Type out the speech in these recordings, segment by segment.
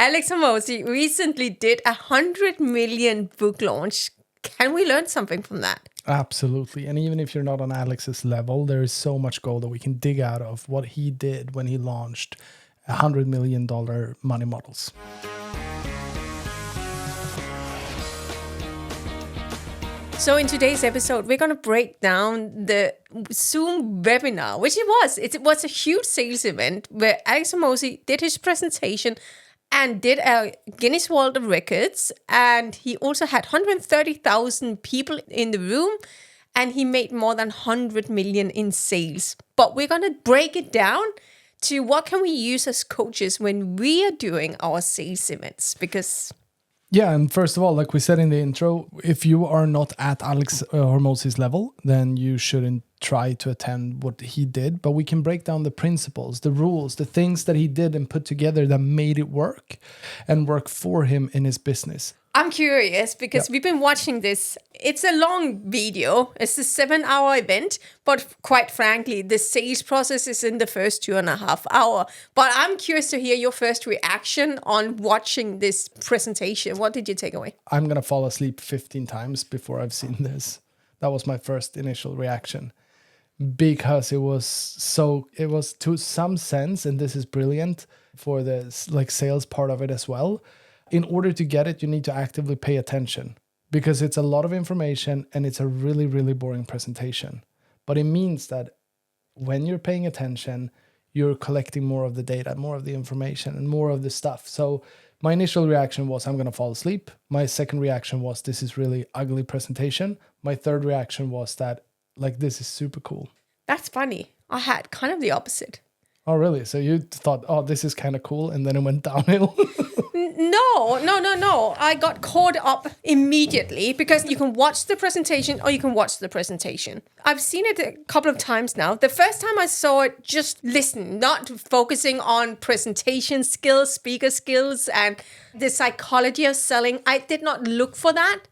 Alex Hormozi recently did 100 million book launch. Can we learn something from that? Absolutely. And even if you're not on Alex's level, there is so much gold that we can dig out of what he did when he launched $100 million money models. So in today's episode, we're going to break down the Zoom webinar, which it was a huge sales event where Alex Hormozi did his presentation and did a Guinness World of Records. And he also had 130,000 people in the room, and he made more than 100 million in sales. But we're going to break it down to what can we use as coaches when we are doing our sales events, because... Yeah, and first of all, like we said in the intro, if you are not at Alex Hormozi's level, then you shouldn't try to attend what he did. But we can break down the principles, the rules, the things that he did and put together that made it work and work for him in his business. I'm curious because we've been watching this. It's a long video. It's a 7-hour event. But quite frankly, the sales process is in the first 2.5 hours. But I'm curious to hear your first reaction on watching this presentation. What did you take away? I'm going to fall asleep 15 times before I've seen this. That was my first initial reaction. Because it was to some sense, and this is brilliant for the sales part of it as well. In order to get it, you need to actively pay attention because it's a lot of information and it's a really, really boring presentation. But it means that when you're paying attention, you're collecting more of the data, more of the information, and more of the stuff. So my initial reaction was, I'm going to fall asleep. My second reaction was, this is really ugly presentation. My third reaction was that, this is super cool. That's funny. I had kind of the opposite. Oh, really? So you thought, oh, this is kind of cool, and then it went downhill? No. I got caught up immediately because you can watch the presentation or you can watch the presentation. I've seen it a couple of times now. The first time I saw it, just listen, not focusing on presentation skills, speaker skills, and the psychology of selling. I did not look for that.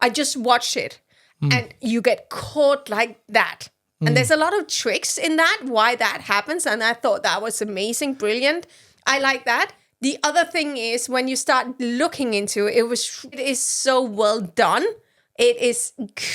I just watched it. And you get caught like that. And there's a lot of tricks in that, why that happens. And I thought that was amazing, brilliant. I like that. The other thing is when you start looking into it, it is so well done. It is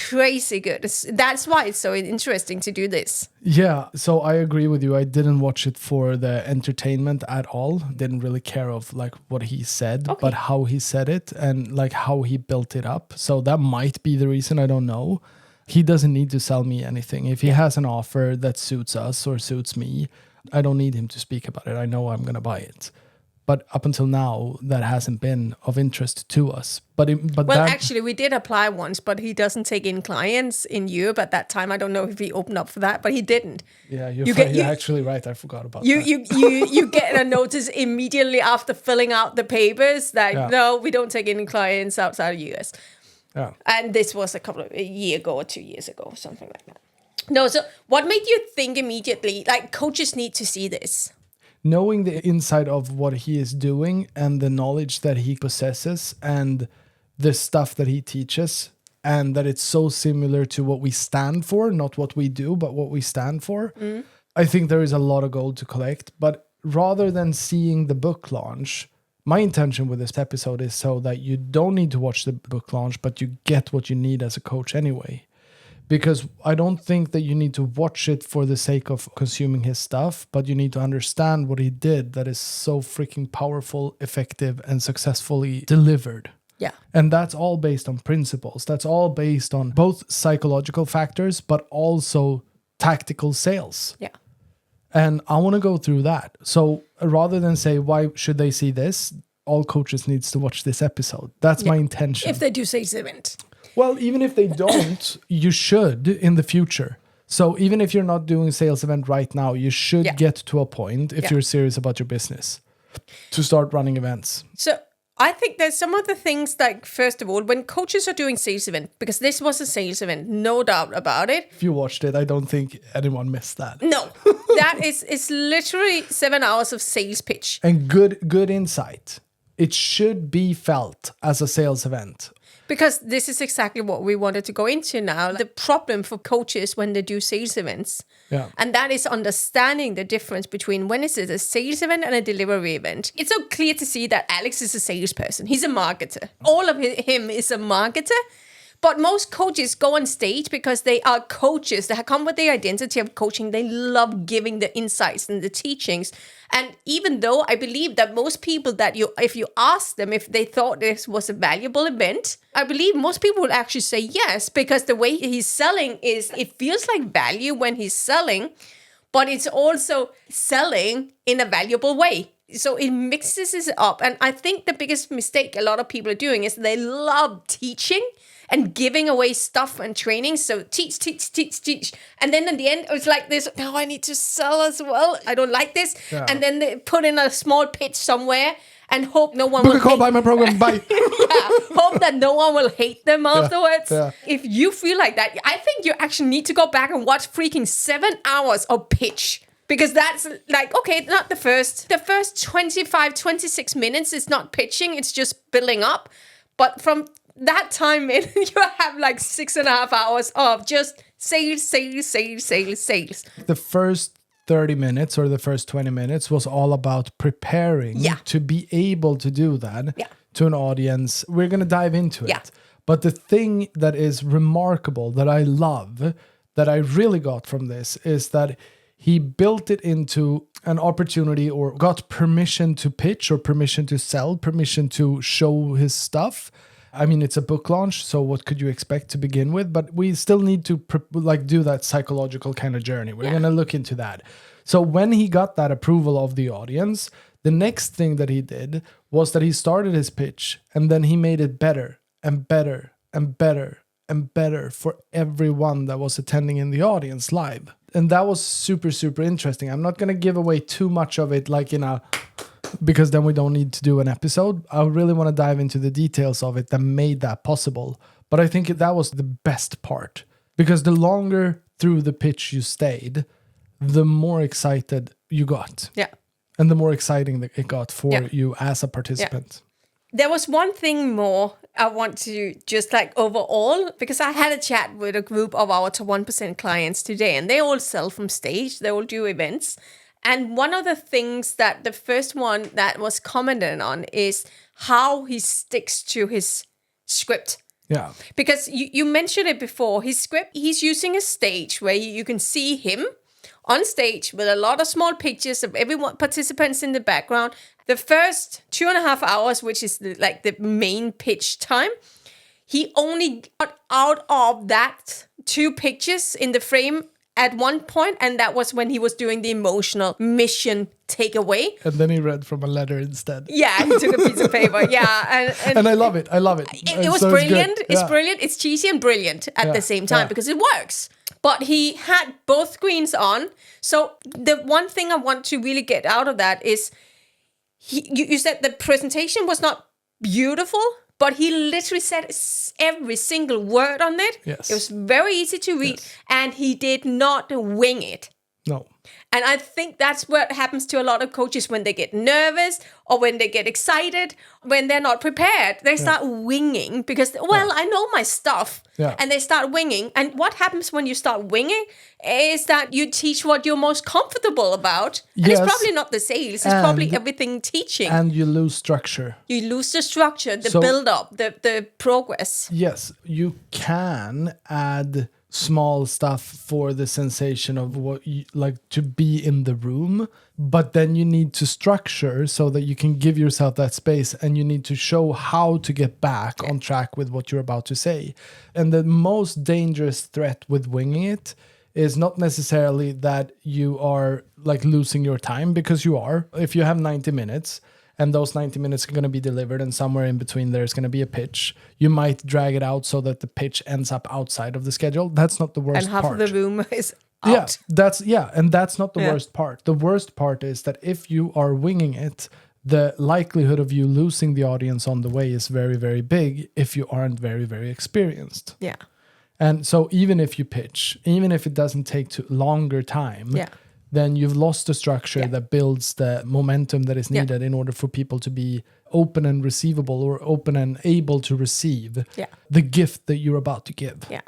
crazy good. That's why it's so interesting to do this. Yeah, so I agree with you. I didn't watch it for the entertainment at all. Didn't really care of what he said, but how he said it and how he built it up. So that might be the reason, I don't know. He doesn't need to sell me anything. If he has an offer that suits us or suits me, I don't need him to speak about it. I know I'm going to buy it. But up until now, that hasn't been of interest to us. Actually, we did apply once, but he doesn't take in clients in Europe at that time. I don't know if he opened up for that, but he didn't. Yeah, you're actually right. I forgot about that. You get a notice immediately after filling out the papers that, no, we don't take any clients outside of the US. Yeah. And this was a year ago or 2 years ago, something like that. No, so what made you think immediately, coaches need to see this? Knowing the inside of what he is doing and the knowledge that he possesses and the stuff that he teaches, and that it's so similar to what we stand for, not what we do, but what we stand for. I think there is a lot of gold to collect. But rather than seeing the book launch, my intention with this episode is so that you don't need to watch the book launch, but you get what you need as a coach anyway. Because I don't think that you need to watch it for the sake of consuming his stuff, but you need to understand what he did that is so freaking powerful, effective, and successfully delivered. Yeah. And that's all based on principles. That's all based on both psychological factors, but also tactical sales. Yeah. And I want to go through that. So rather than say, why should they see this? All coaches needs to watch this episode. That's my intention. If they do sales event. Well, even if they don't, you should in the future. So even if you're not doing a sales event right now, you should get to a point, if you're serious about your business, to start running events. So I think there's some of the things first of all, when coaches are doing sales event, because this was a sales event, no doubt about it. If you watched it, I don't think anyone missed that. No, that is literally 7 hours of sales pitch. And good insight. It should be felt as a sales event. Because this is exactly what we wanted to go into now. The problem for coaches when they do sales events. Yeah. And that is understanding the difference between when is it a sales event and a delivery event. It's so clear to see that Alex is a salesperson. He's a marketer. All of him is a marketer. But most coaches go on stage because they are coaches. They come with the identity of coaching. They love giving the insights and the teachings. And even though I believe that most people if you ask them if they thought this was a valuable event, I believe most people will actually say yes, because the way he's selling it feels like value when he's selling, but it's also selling in a valuable way. So it mixes it up. And I think the biggest mistake a lot of people are doing is they love teaching and giving away stuff and training. So teach. And then in the end, it's like this, now I need to sell as well. I don't like this. Yeah. And then they put in a small pitch somewhere and hope no one will call, buy my program, bye. hope that no one will hate them afterwards. Yeah. If you feel like that, I think you actually need to go back and watch freaking 7 hours of pitch. Because that's like, okay, not the first 25, 26 minutes is not pitching, it's just building up. But from that time in, you have like 6.5 hours of just sales. The first 30 minutes or the first 20 minutes was all about preparing to be able to do that to an audience. We're going to dive into it. Yeah. But the thing that is remarkable, that I love, that I really got from this, is that he built it into an opportunity, or got permission to pitch, or permission to sell, permission to show his stuff. I mean, it's a book launch, so what could you expect to begin with? But we still need to do that psychological kind of journey. We're going to look into that. So when he got that approval of the audience, the next thing that he did was that he started his pitch, and then he made it better and better and better and better for everyone that was attending in the audience live. And that was super, super interesting. I'm not going to give away too much of it, because then we don't need to do an episode. I really want to dive into the details of it that made that possible. But I think that was the best part, because the longer through the pitch you stayed, the more excited you got. Yeah. And the more exciting it got for you as a participant. There was one thing more I want to just overall, because I had a chat with a group of our top 1% clients today, and they all sell from stage. They all do events. And one of the things that the first one that was commented on is how he sticks to his script. Yeah. Because you mentioned it before, his script, he's using a stage where you can see him on stage with a lot of small pictures of everyone, participants in the background. The first 2.5 hours, which is the main pitch time, he only got out of that 2 pictures in the frame at one point, and that was when he was doing the emotional mission takeaway. And then he read from a letter instead. Yeah, he took a piece of paper. Yeah. And I love it. It was brilliant. It's brilliant. It's cheesy and brilliant at the same time because it works. But he had both screens on. So the one thing I want to really get out of that is you said the presentation was not beautiful, but he literally said every single word on it. Yes. It was very easy to read, and he did not wing it. No. And I think that's what happens to a lot of coaches when they get nervous or when they get excited, when they're not prepared. They start winging because, I know my stuff. Yeah. And they start winging. And what happens when you start winging is that you teach what you're most comfortable about. And it's probably not the sales. It's probably everything teaching. And you lose structure. You lose the structure, the build-up, the progress. Yes, you can add small stuff for the sensation of what you like to be in the room, but then you need to structure so that you can give yourself that space, and you need to show how to get back on track with what you're about to say. And the most dangerous threat with winging it is not necessarily that you are losing your time, because you are. If you have 90 minutes and those 90 minutes are going to be delivered, and somewhere in between there's going to be a pitch, you might drag it out so that the pitch ends up outside of the schedule. That's not the worst part. And half of the room is out. And that's not the worst part. The worst part is that if you are winging it, the likelihood of you losing the audience on the way is very, very big if you aren't very, very experienced. Yeah. And so even if you pitch, even if it doesn't take too longer time, then you've lost the structure that builds the momentum that is needed in order for people to be open and receivable, or open and able to receive the gift that you're about to give. Yeah.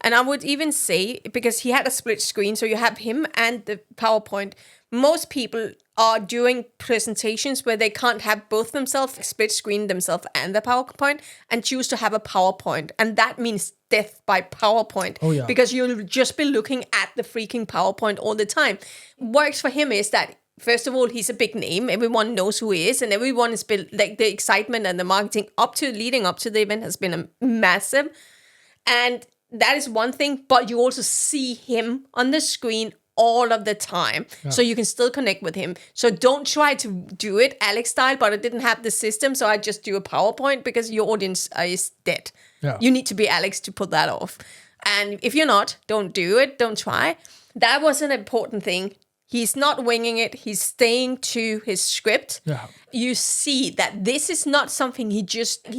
And I would even say, because he had a split screen, so you have him and the PowerPoint. Most people are doing presentations where they can't have both themselves, split screen themselves and the PowerPoint, and choose to have a PowerPoint. And that means death by PowerPoint. Oh, yeah. Because you'll just be looking at the freaking PowerPoint all the time. What works for him is that, first of all, he's a big name. Everyone knows who he is, and everyone has been, like, the excitement and the marketing leading up to the event has been massive. And that is one thing, but you also see him on the screen all of the time. So you can still connect with him. So don't try to do it Alex style, but I didn't have the system, so I just do a PowerPoint, because your audience is dead. Yeah. You need to be Alex to pull that off. And if you're not, don't do it. Don't try. That was an important thing. He's not winging it. He's staying to his script. Yeah. You see that this is not something he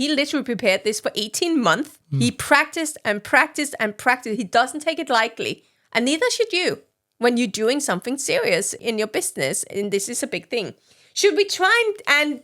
literally prepared this for 18 months. He practiced and practiced and practiced. He doesn't take it lightly. And neither should you when you're doing something serious in your business. And this is a big thing. Should we try and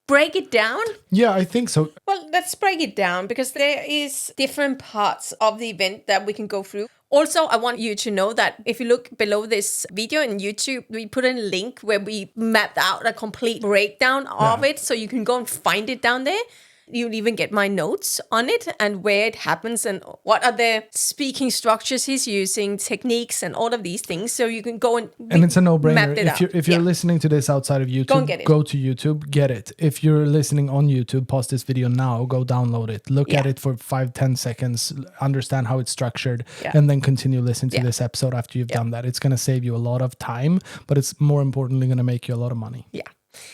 break it down? Yeah, I think so. Well, let's break it down, because there is different parts of the event that we can go through. Also, I want you to know that if you look below this video in YouTube, we put a link where we mapped out a complete breakdown of it, so you can go and find it down there. You'll even get my notes on it and where it happens and what are the speaking structures he's using, techniques, and all of these things. So you can go and it's a no-brainer. map it out. If you're listening to this outside of YouTube, go to YouTube, get it. If you're listening on YouTube, pause this video now, go download it, look at it for 5-10 seconds, understand how it's structured, and then continue listening to this episode after you've done that. It's going to save you a lot of time, but it's more importantly going to make you a lot of money. Yeah.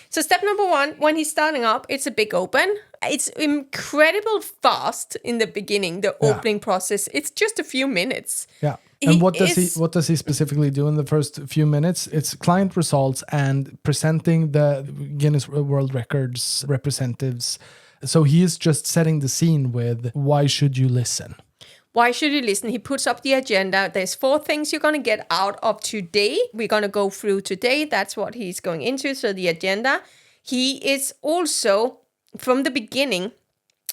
So step number 1, when he's starting up, it's a big open. It's incredible fast in the beginning, the opening process. It's just a few minutes. Yeah. And what does he specifically do in the first few minutes? It's client results and presenting the Guinness World Records representatives. So he is just setting the scene with, why should you listen? Why should you listen? He puts up the agenda. There's 4 things you're going to get out of today. We're going to go through today. That's what he's going into. So the agenda. He is also, from the beginning,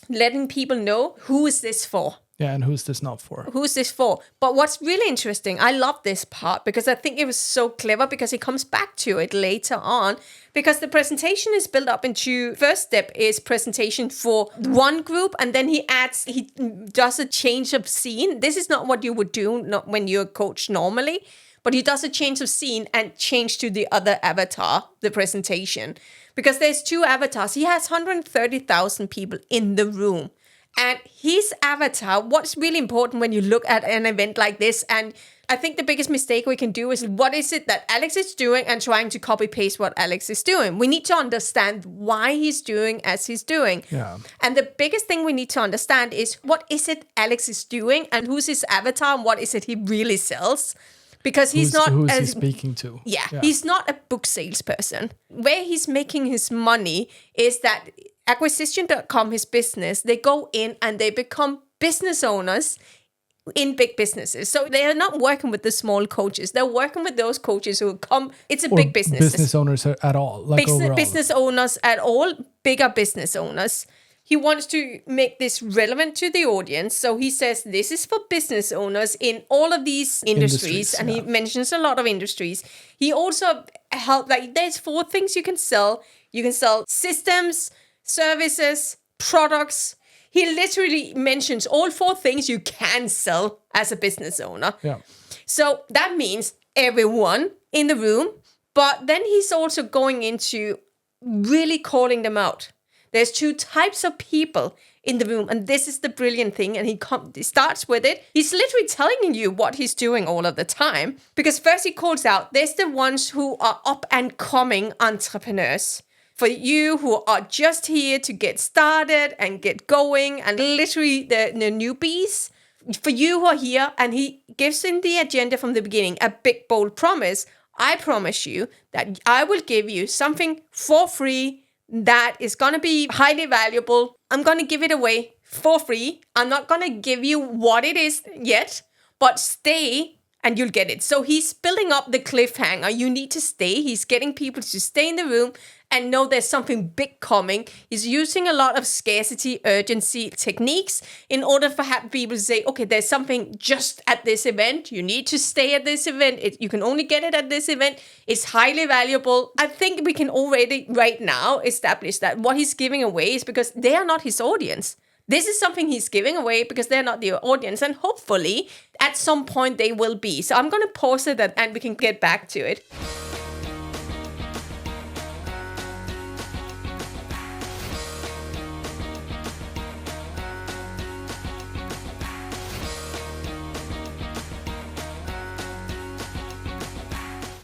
letting people know, who is this for? Yeah, and who's this not for? Who's this for? But what's really interesting, I love this part, because I think it was so clever, because he comes back to it later on, because the presentation is built up into, first step is presentation for one group, and then he does a change of scene. This is not what you would do not when you're a coach normally, but he does a change of scene and change to the other avatar, the presentation, because there's 2 avatars. He has 130,000 people in the room. And his avatar, what's really important when you look at an event like this, and I think the biggest mistake we can do is, what is it that Alex is doing, and trying to copy paste what Alex is doing. We need to understand why he's doing as he's doing. Yeah. And the biggest thing we need to understand is, what is it Alex is doing, and who's his avatar, and what is it he really sells. Because who's he speaking to? Yeah, he's not a book salesperson. Where he's making his money is that acquisition.com, his business, they go in and they become business owners in big businesses. So they are not working with the small coaches. They're working with those coaches who come. It's a big business. Business owners at all. Business owners at all, bigger business owners. He wants to make this relevant to the audience. So he says this is for business owners in all of these industries. And he mentions a lot of industries. He also there's 4 things you can sell. You can sell systems, services, products. He literally mentions all 4 things you can sell as a business owner. Yeah. So that means everyone in the room, but then he's also going into really calling them out. There's 2 types of people in the room, and this is the brilliant thing, and he starts with it. He's literally telling you what he's doing all of the time, because first he calls out, there's the ones who are up and coming entrepreneurs. For you who are just here to get started and get going, and literally the newbies, for you who are here, and he gives in the agenda from the beginning a big, bold promise. I promise you that I will give you something for free that is going to be highly valuable. I'm going to give it away for free. I'm not going to give you what it is yet, but stay and you'll get it. So he's building up the cliffhanger. You need to stay. He's getting people to stay in the room and know there's something big coming. He's using a lot of scarcity, urgency techniques in order for people to say, okay, there's something just at this event. You need to stay at this event. You can only get it at this event. It's highly valuable. I think we can already right now establish that what he's giving away is because they are not his audience. This is something he's giving away because they're not the audience, and hopefully at some point they will be. So I'm going to pause it and we can get back to it.